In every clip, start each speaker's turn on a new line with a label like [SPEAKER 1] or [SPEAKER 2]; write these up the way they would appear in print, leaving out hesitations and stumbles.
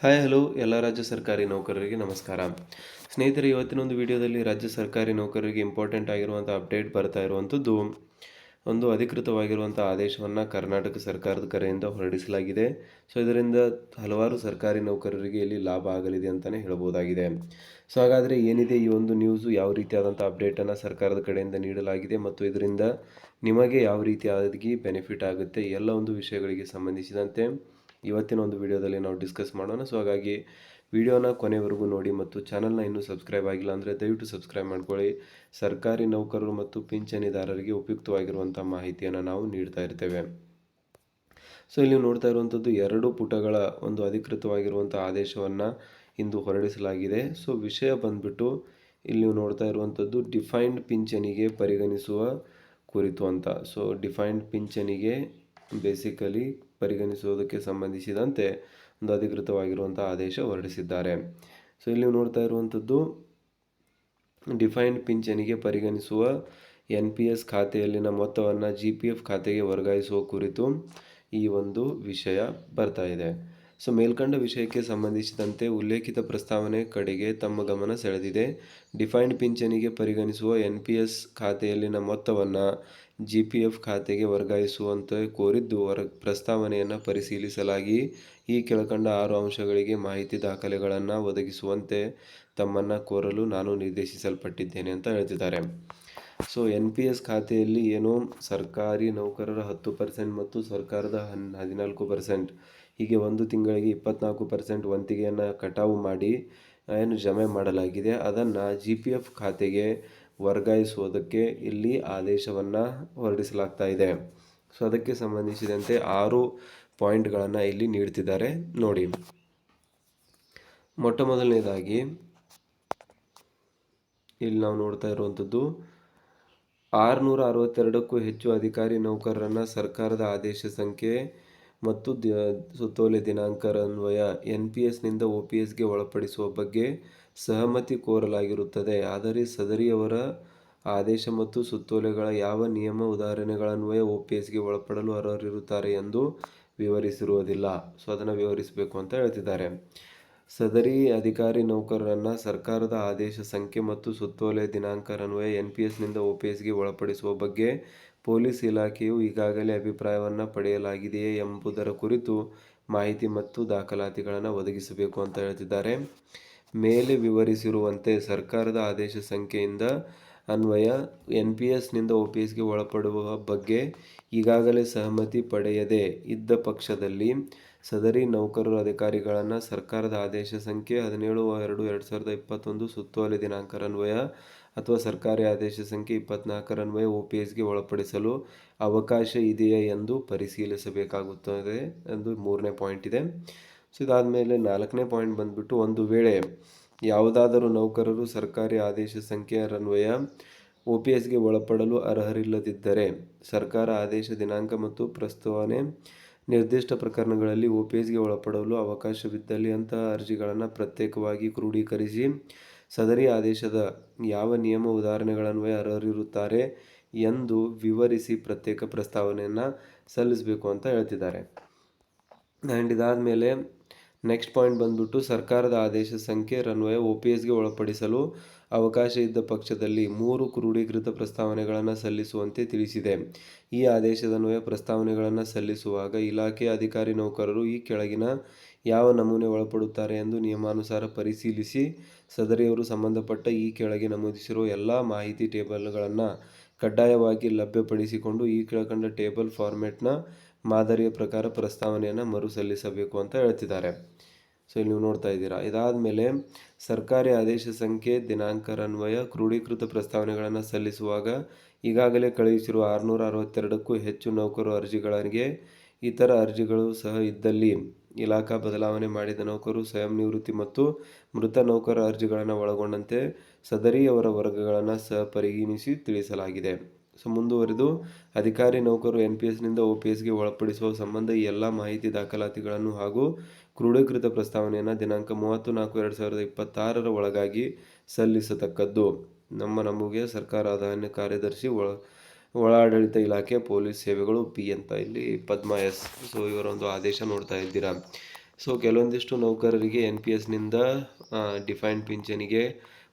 [SPEAKER 1] Hi hello ಎಲ್ಲ ರಾಜ್ಯ ಸರ್ಕಾರಿ ನೌಕರರಿಗೆ ನಮಸ್ಕಾರ. ಸ್ನೇಹಿತರೆ, ಇವತ್ತಿನ ಒಂದು ವಿಡಿಯೋದಲ್ಲಿ ರಾಜ್ಯ ಸರ್ಕಾರಿ ನೌಕರರಿಗೆ ಇಂಪಾರ್ಟೆಂಟ್ ಆಗಿರುವಂಥ ಅಪ್ಡೇಟ್ ಬರ್ತಾ ಇರುವಂಥದ್ದು, ಒಂದು ಅಧಿಕೃತವಾಗಿರುವಂಥ ಆದೇಶವನ್ನು ಕರ್ನಾಟಕ ಸರ್ಕಾರದ ಕಡೆಯಿಂದ ಹೊರಡಿಸಲಾಗಿದೆ. ಸೊ ಇದರಿಂದ ಹಲವಾರು ಸರ್ಕಾರಿ ನೌಕರರಿಗೆ ಇಲ್ಲಿ ಲಾಭ ಆಗಲಿದೆ ಅಂತಲೇ ಹೇಳ್ಬೋದಾಗಿದೆ. ಸೊ ಹಾಗಾದರೆ ಏನಿದೆ ಈ ಒಂದು ನ್ಯೂಸು, ಯಾವ ರೀತಿಯಾದಂಥ ಅಪ್ಡೇಟನ್ನು ಸರ್ಕಾರದ ಕಡೆಯಿಂದ ನೀಡಲಾಗಿದೆ ಮತ್ತು ಇದರಿಂದ ನಿಮಗೆ ಯಾವ ರೀತಿಯಾಗಿ ಬೆನಿಫಿಟ್ ಆಗುತ್ತೆ, ಎಲ್ಲ ಒಂದು ವಿಷಯಗಳಿಗೆ ಸಂಬಂಧಿಸಿದಂತೆ ಇವತ್ತಿನ ಒಂದು ವಿಡಿಯೋದಲ್ಲಿ ನಾವು ಡಿಸ್ಕಸ್ ಮಾಡೋಣ. ಸೊ ಹಾಗಾಗಿ ವಿಡಿಯೋನ ಕೊನೆವರೆಗೂ ನೋಡಿ ಮತ್ತು ಚಾನಲ್ನ ಇನ್ನೂ ಸಬ್ಸ್ಕ್ರೈಬ್ ಆಗಿಲ್ಲ ಅಂದರೆ ದಯವಿಟ್ಟು ಸಬ್ಸ್ಕ್ರೈಬ್ ಮಾಡ್ಕೊಳ್ಳಿ. ಸರ್ಕಾರಿ ನೌಕರರು ಮತ್ತು ಪಿಂಚಣಿದಾರರಿಗೆ ಉಪಯುಕ್ತವಾಗಿರುವಂಥ ಮಾಹಿತಿಯನ್ನು ನಾವು ನೀಡ್ತಾ ಇರ್ತೇವೆ. ಸೊ ಇಲ್ಲಿ ನೋಡ್ತಾ ಇರುವಂಥದ್ದು 2 ಪುಟಗಳ ಒಂದು ಅಧಿಕೃತವಾಗಿರುವಂಥ ಆದೇಶವನ್ನು ಇಂದು ಹೊರಡಿಸಲಾಗಿದೆ. ಸೊ ವಿಷಯ ಬಂದ್ಬಿಟ್ಟು ಇಲ್ಲಿ ನೀವು ನೋಡ್ತಾ ಇರುವಂಥದ್ದು ಡಿಫೈನ್ಡ್ ಪಿಂಚಣಿಗೆ ಪರಿಗಣಿಸುವ ಕುರಿತು ಅಂತ. ಸೊ ಡಿಫೈನ್ಡ್ ಪಿಂಚಣಿಗೆ ಬೇಸಿಕಲಿ ಪರಿಗಣಿಸುವುದಕ್ಕೆ ಸಂಬಂಧಿಸಿದಂತೆ ಒಂದು ಅಧಿಕೃತವಾಗಿರುವಂಥ ಆದೇಶ ಹೊರಡಿಸಿದ್ದಾರೆ. ಸೊ ಇಲ್ಲಿ ನೀವು ನೋಡ್ತಾ ಇರುವಂಥದ್ದು ಡಿಫೈನ್ಡ್ ಪಿಂಚಣಿಗೆ ಪರಿಗಣಿಸುವ NPS ಖಾತೆಯಲ್ಲಿನ ಮೊತ್ತವನ್ನು GPF ಖಾತೆಗೆ ವರ್ಗಾಯಿಸುವ ಕುರಿತು ಈ ಒಂದು ವಿಷಯ ಬರ್ತಾ ಇದೆ. ಸೊ ಮೇಲ್ಕಂಡ ವಿಷಯಕ್ಕೆ ಸಂಬಂಧಿಸಿದಂತೆ ಉಲ್ಲೇಖಿತ ಪ್ರಸ್ತಾವನೆ ಕಡೆಗೆ ತಮ್ಮ ಗಮನ ಸೆಳೆದಿದೆ. ಡಿಫೈನ್ಡ್ ಪಿಂಚಣಿಗೆ ಪರಿಗಣಿಸುವ NPS ಖಾತೆಯಲ್ಲಿನ ಮೊತ್ತವನ್ನು GPF ಖಾತೆಗೆ ವರ್ಗಾಯಿಸುವಂತೆ ಕೋರಿದ್ದು ಪ್ರಸ್ತಾವನೆಯನ್ನು ಪರಿಶೀಲಿಸಲಾಗಿ ಈ ಕೆಳಕಂಡ 6 ಅಂಶಗಳಿಗೆ ಮಾಹಿತಿ ದಾಖಲೆಗಳನ್ನು ಒದಗಿಸುವಂತೆ ತಮ್ಮನ್ನು ಕೋರಲು ನಾನು ನಿರ್ದೇಶಿಸಲ್ಪಟ್ಟಿದ್ದೇನೆ ಅಂತ ಹೇಳ್ತಿದ್ದಾರೆ. ಸೊ NPS ಖಾತೆಯಲ್ಲಿ ಏನೋ ಸರ್ಕಾರಿ ನೌಕರರ 10% ಮತ್ತು ಸರ್ಕಾರದ 14%, ಹೀಗೆ ಒಂದು ತಿಂಗಳಿಗೆ 24% ವಂತಿಗೆಯನ್ನು ಕಟಾವು ಮಾಡಿ ಏನು ಜಮೆ ಮಾಡಲಾಗಿದೆ, ಅದನ್ನು GPF ಖಾತೆಗೆ ವರ್ಗಾಯಿಸುವುದಕ್ಕೆ ಇಲ್ಲಿ ಆದೇಶವನ್ನು ಹೊರಡಿಸಲಾಗ್ತಾ ಇದೆ. ಸೊ ಅದಕ್ಕೆ ಸಂಬಂಧಿಸಿದಂತೆ 6 ಪಾಯಿಂಟ್ಗಳನ್ನು ಇಲ್ಲಿ ನೀಡ್ತಿದ್ದಾರೆ ನೋಡಿ. ಮೊಟ್ಟ ಮೊದಲನೇದಾಗಿ ಇಲ್ಲಿ ನಾವು ನೋಡ್ತಾ ಇರುವಂಥದ್ದು 662ಕ್ಕೂ ಹೆಚ್ಚು ಅಧಿಕಾರಿ ನೌಕರರನ್ನು ಸರ್ಕಾರದ ಆದೇಶ ಸಂಖ್ಯೆ ಮತ್ತು ಸುತ್ತೋಲೆ ದಿನಾಂಕರನ್ವಯ NPSನಿಂದ OPSಗೆ ಒಳಪಡಿಸುವ ಬಗ್ಗೆ ಸಹಮತಿ ಕೋರಲಾಗಿರುತ್ತದೆ. ಆದರೆ ಸದರಿಯವರ ಆದೇಶ ಮತ್ತು ಸುತ್ತೋಲೆಗಳ ಯಾವ ನಿಯಮ ಉದಾಹರಣೆಗಳನ್ವಯ OPSಗೆ ಒಳಪಡಲು ಅರ್ಹರಿರುತ್ತಾರೆ ಎಂದು ವಿವರಿಸಿರುವುದಿಲ್ಲ. ಸೊ ಅದನ್ನು ವಿವರಿಸಬೇಕು ಅಂತ ಹೇಳ್ತಿದ್ದಾರೆ. ಸದರಿ ಅಧಿಕಾರಿ ನೌಕರರನ್ನು ಸರ್ಕಾರದ ಆದೇಶ ಸಂಖ್ಯೆ ಮತ್ತು ಸುತ್ತೋಲೆ ದಿನಾಂಕರನ್ವಯ NPSನಿಂದ OPSಗೆ ಒಳಪಡಿಸುವ ಬಗ್ಗೆ ಪೊಲೀಸ್ ಇಲಾಖೆಯು ಈಗಾಗಲೇ ಅಭಿಪ್ರಾಯವನ್ನು ಪಡೆಯಲಾಗಿದೆಯೇ ಎಂಬುದರ ಕುರಿತು ಮಾಹಿತಿ ಮತ್ತು ದಾಖಲಾತಿಗಳನ್ನು ಒದಗಿಸಬೇಕು ಅಂತ ಹೇಳ್ತಿದ್ದಾರೆ. ಮೇಲೆ ವಿವರಿಸಿರುವಂತೆ ಸರ್ಕಾರದ ಆದೇಶ ಸಂಖ್ಯೆಯಿಂದ ಅನ್ವಯ NPSನಿಂದ OPSಗೆ ಒಳಪಡುವ ಬಗ್ಗೆ ಈಗಾಗಲೇ ಸಹಮತಿ ಪಡೆಯದೇ ಇದ್ದ ಪಕ್ಷದಲ್ಲಿ ಸದರಿ ನೌಕರರು ಅಧಿಕಾರಿಗಳನ್ನು ಸರ್ಕಾರದ ಆದೇಶ ಸಂಖ್ಯೆ 17/2/2021 ಸುತ್ತೋಲೆ ದಿನಾಂಕರನ್ವಯ ಅಥವಾ ಸರ್ಕಾರಿ ಆದೇಶ ಸಂಖ್ಯೆ 24ರನ್ವಯ OPSಗೆ ಒಳಪಡಿಸಲು ಅವಕಾಶ ಇದೆಯೇ ಎಂದು ಪರಿಶೀಲಿಸಬೇಕಾಗುತ್ತದೆ ಎಂದು 3ನೇ ಪಾಯಿಂಟ್ ಇದೆ. ಸೊ ಇದಾದಮೇಲೆ 4ನೇ ಪಾಯಿಂಟ್ ಬಂದುಬಿಟ್ಟು, ಒಂದು ವೇಳೆ ಯಾವುದಾದರೂ ನೌಕರರು ಸರ್ಕಾರಿ ಆದೇಶ ಸಂಖ್ಯೆಯನ್ವಯ OPSಗೆ ಒಳಪಡಲು ಅರ್ಹರಿಲ್ಲದಿದ್ದರೆ ಸರ್ಕಾರ ಆದೇಶ ದಿನಾಂಕ ಮತ್ತು ಪ್ರಸ್ತಾವನೆ ನಿರ್ದಿಷ್ಟ ಪ್ರಕರಣಗಳಲ್ಲಿ OPSಗೆ ಒಳಪಡಲು ಅವಕಾಶವಿದ್ದಲ್ಲಿ ಅಂತಹ ಅರ್ಜಿಗಳನ್ನು ಪ್ರತ್ಯೇಕವಾಗಿ ಕ್ರೋಢೀಕರಿಸಿ ಸದರಿ ಆದೇಶದ ಯಾವ ನಿಯಮ ಉದಾಹರಣೆಗಳನ್ವಯ ಅರ್ಹರಿರುತ್ತಾರೆ ಎಂದು ವಿವರಿಸಿ ಪ್ರತ್ಯೇಕ ಪ್ರಸ್ತಾವನೆಯನ್ನು ಸಲ್ಲಿಸಬೇಕು ಅಂತ ಹೇಳ್ತಿದ್ದಾರೆ. ಆ್ಯಂಡ್ ಇದಾದಮೇಲೆ ನೆಕ್ಸ್ಟ್ ಪಾಯಿಂಟ್ ಬಂದ್ಬಿಟ್ಟು, ಸರ್ಕಾರದ ಆದೇಶ ಸಂಖ್ಯೆ ರನ್ವಯ OPSಗೆ ಒಳಪಡಿಸಲು ಅವಕಾಶ ಇದ್ದ ಪಕ್ಷದಲ್ಲಿ 3 ಕ್ರೋಢೀಕೃತ ಪ್ರಸ್ತಾವನೆಗಳನ್ನು ಸಲ್ಲಿಸುವಂತೆ ತಿಳಿಸಿದೆ. ಈ ಆದೇಶದನ್ವಯ ಪ್ರಸ್ತಾವನೆಗಳನ್ನು ಸಲ್ಲಿಸುವಾಗ ಇಲಾಖೆಯ ಅಧಿಕಾರಿ ನೌಕರರು ಈ ಕೆಳಗಿನ ಯಾವ ನಮೂನೆ ಒಳಪಡುತ್ತಾರೆ ಎಂದು ನಿಯಮಾನುಸಾರ ಪರಿಶೀಲಿಸಿ ಸದರಿಯವರು ಸಂಬಂಧಪಟ್ಟ ಈ ಕೆಳಗೆ ನಮೂದಿಸಿರುವ ಎಲ್ಲ ಮಾಹಿತಿ ಟೇಬಲ್ಗಳನ್ನು ಕಡ್ಡಾಯವಾಗಿ ಲಭ್ಯಪಡಿಸಿಕೊಂಡು ಈ ಕೆಳಕಂಡ ಟೇಬಲ್ ಫಾರ್ಮೆಟ್ನ ಮಾದರಿಯ ಪ್ರಕಾರ ಪ್ರಸ್ತಾವನೆಯನ್ನು ಮರುಸಲ್ಲಿಸಬೇಕು ಅಂತ ಹೇಳ್ತಿದ್ದಾರೆ. ಸೊ ಇಲ್ಲಿ ನೀವು ನೋಡ್ತಾ ಇದ್ದೀರಾ. ಇದಾದಮೇಲೆ ಸರ್ಕಾರಿ ಆದೇಶ ಸಂಖ್ಯೆ ದಿನಾಂಕರನ್ವಯ ಕ್ರೋಢೀಕೃತ ಪ್ರಸ್ತಾವನೆಗಳನ್ನು ಸಲ್ಲಿಸುವಾಗ ಈಗಾಗಲೇ ಕಳುಹಿಸಿರುವ 662ಕ್ಕೂ ಹೆಚ್ಚು ನೌಕರರು ಅರ್ಜಿಗಳಿಗೆ ಇತರ ಅರ್ಜಿಗಳು ಸಹ ಇದ್ದಲ್ಲಿ ಇಲಾಖಾ ಬದಲಾವಣೆ ಮಾಡಿದ ನೌಕರರು, ಸ್ವಯಂ ನಿವೃತ್ತಿ ಮತ್ತು ಮೃತ ನೌಕರ ಅರ್ಜಿಗಳನ್ನು ಒಳಗೊಂಡಂತೆ ಸದರಿಯವರ ವರ್ಗಗಳನ್ನು ಸಹ ಪರಿಗಣಿಸಿ ತಿಳಿಸಲಾಗಿದೆ. ಸೊ ಮುಂದುವರೆದು, ಅಧಿಕಾರಿ ನೌಕರರು NPSನಿಂದ OPSಗೆ ಒಳಪಡಿಸುವ ಸಂಬಂಧ ಈ ಎಲ್ಲ ಮಾಹಿತಿ ದಾಖಲಾತಿಗಳನ್ನು ಹಾಗೂ ಕ್ರೋಢೀಕೃತ ಪ್ರಸ್ತಾವನೆಯನ್ನು ದಿನಾಂಕ 30/4/2026 ಒಳಗಾಗಿ ಸಲ್ಲಿಸತಕ್ಕದ್ದು. ನಮಗೆ ಸರ್ಕಾರ ಅರಣ್ಯ ಕಾರ್ಯದರ್ಶಿ, ಒಳಾಡಳಿತ ಇಲಾಖೆ, ಪೊಲೀಸ್ ಸೇವೆಗಳು, P ಅಂತ ಇಲ್ಲಿ ಪದ್ಮ S. ಸೊ ಇವರ ಒಂದು ಆದೇಶ ನೋಡ್ತಾ ಇದ್ದೀರಾ. ಸೊ ಕೆಲವೊಂದಿಷ್ಟು ನೌಕರರಿಗೆ NPSನಿಂದ ಡಿಫೈನ್ಡ್ ಪಿಂಚಣಿಗೆ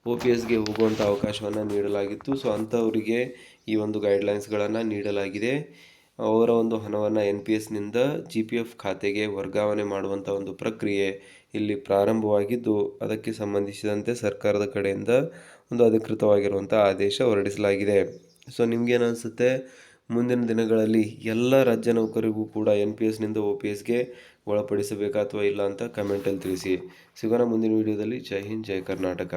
[SPEAKER 1] OPSಗೆ ಹೋಗುವಂಥ ಅವಕಾಶವನ್ನು ನೀಡಲಾಗಿತ್ತು. ಸೊ ಅಂಥವರಿಗೆ ಈ ಒಂದು ಗೈಡ್ಲೈನ್ಸ್ಗಳನ್ನು ನೀಡಲಾಗಿದೆ. ಅವರ ಒಂದು ಹಣವನ್ನು NPSನಿಂದ GPF ಖಾತೆಗೆ ವರ್ಗಾವಣೆ ಮಾಡುವಂಥ ಒಂದು ಪ್ರಕ್ರಿಯೆ ಇಲ್ಲಿ ಪ್ರಾರಂಭವಾಗಿದ್ದು, ಅದಕ್ಕೆ ಸಂಬಂಧಿಸಿದಂತೆ ಸರ್ಕಾರದ ಕಡೆಯಿಂದ ಒಂದು ಅಧಿಕೃತವಾಗಿರುವಂಥ ಆದೇಶ ಹೊರಡಿಸಲಾಗಿದೆ. ಸೊ ನಿಮ್ಗೇನು ಅನಿಸುತ್ತೆ? ಮುಂದಿನ ದಿನಗಳಲ್ಲಿ ಎಲ್ಲ ರಾಜ್ಯ ನೌಕರಿಗೂ ಕೂಡ NPSನಿಂದ OPSಗೆ ಒಳಪಡಿಸಬೇಕಾ ಅಥವಾ ಇಲ್ಲ ಅಂತ ಕಮೆಂಟಲ್ಲಿ ತಿಳಿಸಿ. ಸಿಗೋಣ ಮುಂದಿನ ವಿಡಿಯೋದಲ್ಲಿ. ಜೈ ಹಿಂದ್, ಜೈ ಕರ್ನಾಟಕ.